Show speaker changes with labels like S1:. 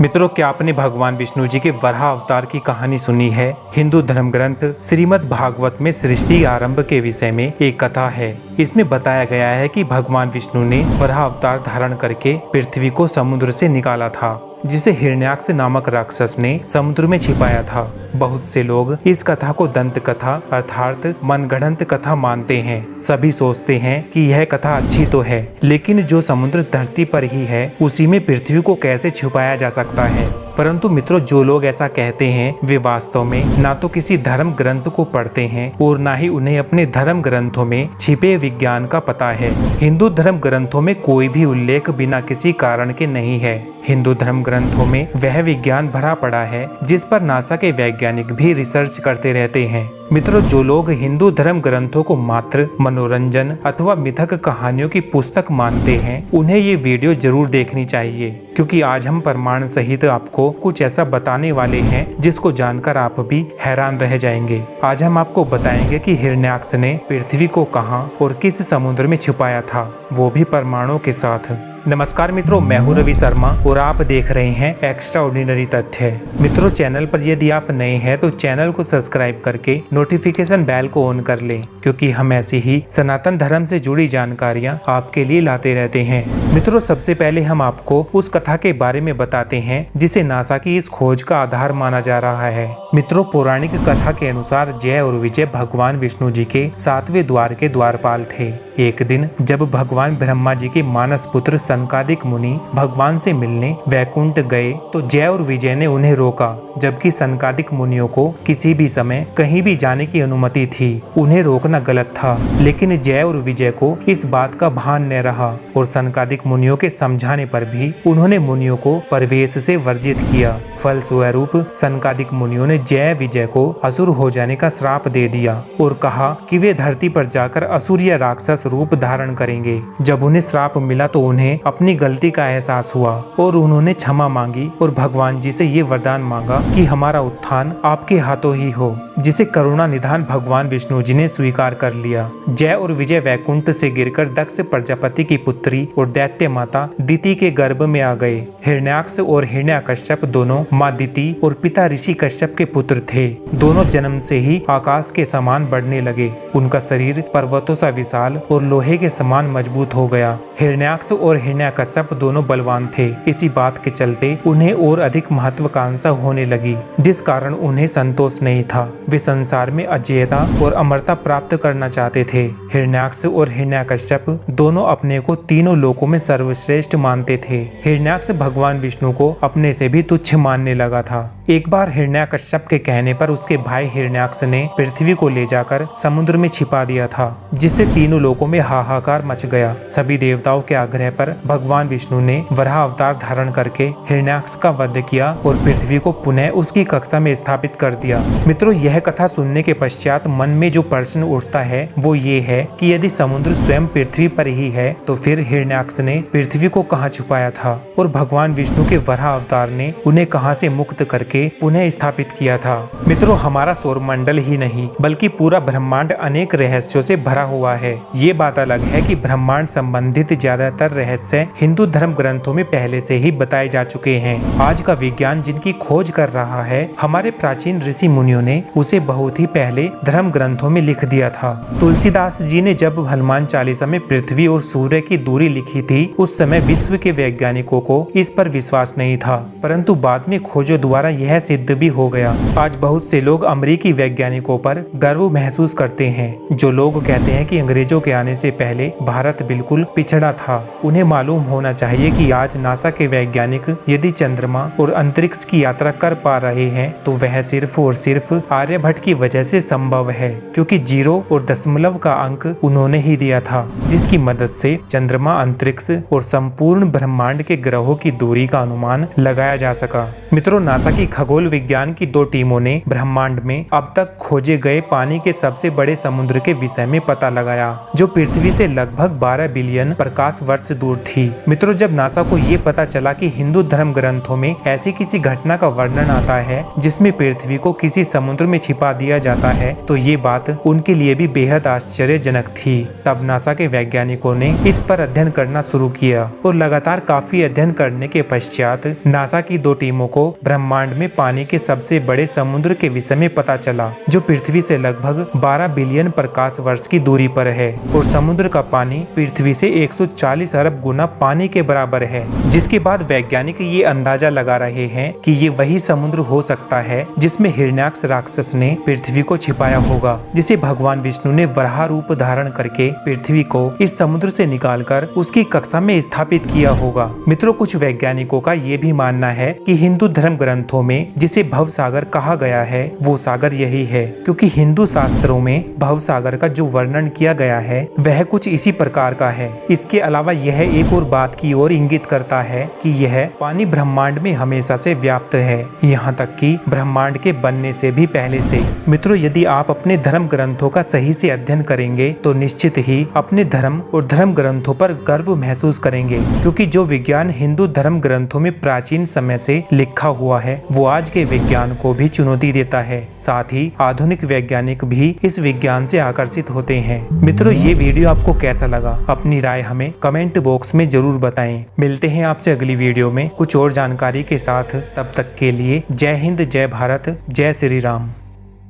S1: मित्रों, क्या आपने भगवान विष्णु जी के वराह अवतार की कहानी सुनी है? हिंदू धर्म ग्रंथ श्रीमद् भागवत में सृष्टि आरंभ के विषय में एक कथा है। इसमें बताया गया है कि भगवान विष्णु ने वराह अवतार धारण करके पृथ्वी को समुद्र से निकाला था, जिसे हिरण्याक्ष नामक राक्षस ने समुद्र में छिपाया था। बहुत से लोग इस कथा को दंत कथा अर्थात मनगढ़ंत कथा मानते हैं। सभी सोचते हैं कि यह कथा अच्छी तो है, लेकिन जो समुद्र धरती पर ही है उसी में पृथ्वी को कैसे छुपाया जा सकता है। परंतु मित्रों, जो लोग ऐसा कहते हैं वे वास्तव में ना तो किसी धर्म ग्रंथ को पढ़ते हैं और ना ही उन्हें अपने धर्म ग्रंथों में छिपे विज्ञान का पता है। हिंदू धर्म ग्रंथों में कोई भी उल्लेख बिना किसी कारण के नहीं है। हिंदू धर्म ग्रंथों में वह विज्ञान भरा पड़ा है जिस पर नासा के वैज्ञानिक भी रिसर्च करते रहते हैं। मित्रों, जो लोग हिंदू धर्म ग्रंथों को मात्र मनोरंजन अथवा मिथक कहानियों की पुस्तक मानते हैं, उन्हें ये वीडियो जरूर देखनी चाहिए, क्योंकि आज हम प्रमाण सहित आपको कुछ ऐसा बताने वाले हैं जिसको जानकर आप भी हैरान रह जाएंगे। आज हम आपको बताएंगे कि हिरण्याक्ष ने पृथ्वी को कहां और किस समुद्र में छिपाया था, वो भी प्रमाणों के साथ। नमस्कार मित्रों, मैं हूं रवि शर्मा और आप देख रहे हैं एक्स्ट्रा ऑर्डिनरी तथ्य। मित्रों, चैनल पर यदि आप नए हैं तो चैनल को सब्सक्राइब करके नोटिफिकेशन बेल को ऑन कर लें, क्योंकि हम ऐसी ही सनातन धर्म से जुड़ी जानकारियां आपके लिए लाते रहते हैं। मित्रों, सबसे पहले हम आपको उस कथा के बारे में बताते हैं जिसे नासा की इस खोज का आधार माना जा रहा है। मित्रों, पौराणिक कथा के अनुसार जय और विजय भगवान विष्णु जी के 7वें द्वार के द्वारपाल थे। एक दिन जब भगवान ब्रह्मा जी के मानस पुत्र सनकादिक मुनि भगवान से मिलने वैकुंठ गए तो जय और विजय ने उन्हें रोका, जबकि सनकादिक मुनियों को किसी भी समय कहीं भी जाने की अनुमति थी। उन्हें रोकना गलत था, लेकिन जय और विजय को इस बात का भान न रहा और सनकादिक मुनियों के समझाने पर भी उन्होंने मुनियों को प्रवेश से वर्जित किया। फलस्वरूप सनकादिक मुनियों ने जय विजय को असुर हो जाने का श्राप दे दिया और कहा कि वे धरती पर जाकर असुरीय राक्षस रूप धारण करेंगे। जब उन्हें श्राप मिला तो उन्हें अपनी गलती का एहसास हुआ और उन्होंने क्षमा मांगी और भगवान जी से ये वरदान मांगा कि हमारा उत्थान आपके हाथों ही हो, जिसे करुणा निधान भगवान विष्णु जी ने स्वीकार कर लिया। जय और विजय वैकुंठ से गिरकर दक्ष प्रजापति की पुत्री और दैत्य माता दिति के गर्भ में आ गए। हिरण्याक्ष और हिरण्याकश्यप दोनों माँ दिति और पिता ऋषि कश्यप के पुत्र थे। दोनों जन्म से ही आकाश के समान बढ़ने लगे। उनका शरीर पर्वतों सा विशाल और लोहे के समान मजबूत हो गया। हिरण्याक्ष और हिरण्याकश्यप दोनों बलवान थे। इसी बात के चलते उन्हें और अधिक महत्वाकांक्षा होने लगी, जिस कारण उन्हें संतोष नहीं था। वे संसार में अजेयता और अमरता प्राप्त करना चाहते थे। हिरण्याक्ष और हिरण्याकश्यप दोनों अपने को तीनों लोकों में सर्वश्रेष्ठ मानते थे। हिरण्याक्ष भगवान विष्णु को अपने से भी तुच्छ मानने लगा था। एक बार हिरण्याकश्यप के कहने पर उसके भाई हिरण्याक्ष ने पृथ्वी को ले जाकर समुद्र में छिपा दिया था, जिससे तीनों लोकों में हाहाकार मच गया। सभी देवताओं के आग्रह पर भगवान विष्णु ने वराह अवतार धारण करके हिरण्याक्ष का वध किया और पृथ्वी को पुनः उसकी कक्षा में स्थापित कर दिया। मित्रों, यह कथा सुनने के पश्चात मन में जो प्रश्न उठता है वो ये है कि यदि समुद्र स्वयं पृथ्वी पर ही है तो फिर हिरण्याक्ष ने पृथ्वी को कहाँ छुपाया था और भगवान विष्णु के वराह अवतार ने उन्हें कहाँ से मुक्त करके पुनः स्थापित किया था। मित्रों, हमारा सौरमंडल ही नहीं बल्कि पूरा ब्रह्मांड अनेक रहस्यों से भरा हुआ है। ये बात अलग है कि ब्रह्मांड संबंधित ज्यादातर रहस्य हिंदू धर्म ग्रंथों में पहले से ही बताए जा चुके हैं। आज का विज्ञान जिनकी खोज कर रहा है, हमारे प्राचीन ऋषि मुनियों ने उसे बहुत ही पहले धर्म ग्रंथों में लिख दिया था। तुलसीदास जी ने जब हनुमान चालीसा में पृथ्वी और सूर्य की दूरी लिखी थी, उस समय विश्व के वैज्ञानिकों को इस पर विश्वास नहीं था, परंतु बाद में खोजों द्वारा यह सिद्ध भी हो गया। आज बहुत से लोग अमेरिकी वैज्ञानिकों पर गर्व महसूस करते हैं। जो लोग कहते हैं कि अंग्रेजों के आने से पहले भारत बिल्कुल पिछड़ा था, उन्हें मालूम होना चाहिए कि आज नासा के वैज्ञानिक यदि चंद्रमा और अंतरिक्ष की यात्रा कर पा रहे हैं तो वह सिर्फ और सिर्फ आर्यभट्ट की वजह से संभव है, क्योंकि 0 और दशमलव का अंक उन्होंने ही दिया था, जिसकी मदद से चंद्रमा, अंतरिक्ष और संपूर्ण ब्रह्मांड के ग्रहों की दूरी का अनुमान लगाया जा सका। मित्रों, नासा की खगोल विज्ञान की 2 टीमों ने ब्रह्मांड में अब तक खोजे गए पानी के सबसे बड़े समुद्र के विषय में पता लगाया, जो पृथ्वी से लगभग 12 बिलियन प्रकाश वर्ष दूर थी। मित्रों, जब नासा को ये पता चला कि हिंदू धर्म ग्रंथों में ऐसी किसी घटना का वर्णन आता है जिसमें पृथ्वी को किसी समुद्र में छिपा दिया जाता है, तो ये बात उनके लिए भी बेहद आश्चर्यजनक थी। तब नासा के वैज्ञानिकों ने इस पर अध्ययन करना शुरू किया और लगातार काफी अध्ययन करने के पश्चात नासा की 2 टीमों को ब्रह्मांड में पानी के सबसे बड़े समुद्र के विषय में पता चला, जो पृथ्वी से लगभग 12 बिलियन प्रकाश वर्ष की दूरी पर है और समुद्र का पानी पृथ्वी से 140 अरब गुना पानी के बराबर है। जिसके बाद वैज्ञानिक ये अंदाजा लगा रहे हैं कि ये वही समुद्र हो सकता है जिसमें हिरण्याक्ष राक्षस ने पृथ्वी को छिपाया होगा, जिसे भगवान विष्णु ने वराह रूप धारण करके पृथ्वी को इस समुद्र से निकालकर उसकी कक्षा में स्थापित किया होगा। मित्रों, कुछ वैज्ञानिकों का ये भी मानना है कि हिंदू धर्म ग्रंथों में जिसे भव सागर कहा गया है वो सागर यही है, क्योंकि हिंदू शास्त्रों में भव सागर का जो वर्णन किया गया है वह कुछ इसी प्रकार का है। इसके अलावा यह एक और बात की ओर इंगित करता है कि यह पानी ब्रह्मांड में हमेशा से व्याप्त है, यहाँ तक कि ब्रह्मांड के बनने से भी पहले से। मित्रों, यदि आप अपने धर्म ग्रंथों का सही से अध्ययन करेंगे तो निश्चित ही अपने धर्म और धर्म ग्रंथों पर गर्व महसूस करेंगे, क्योंकि जो विज्ञान हिंदू धर्म ग्रंथों में प्राचीन समय से लिखा हुआ है वो आज के विज्ञान को भी चुनौती देता है। साथ ही आधुनिक वैज्ञानिक भी इस विज्ञान से आकर्षित होते हैं। मित्रों, ये वीडियो आपको कैसा लगा? अपनी राय हमें कमेंट बॉक्स में जरूर बताएं। मिलते हैं आपसे अगली वीडियो में कुछ और जानकारी के साथ। तब तक के लिए जय हिंद, जय भारत, जय श्री राम।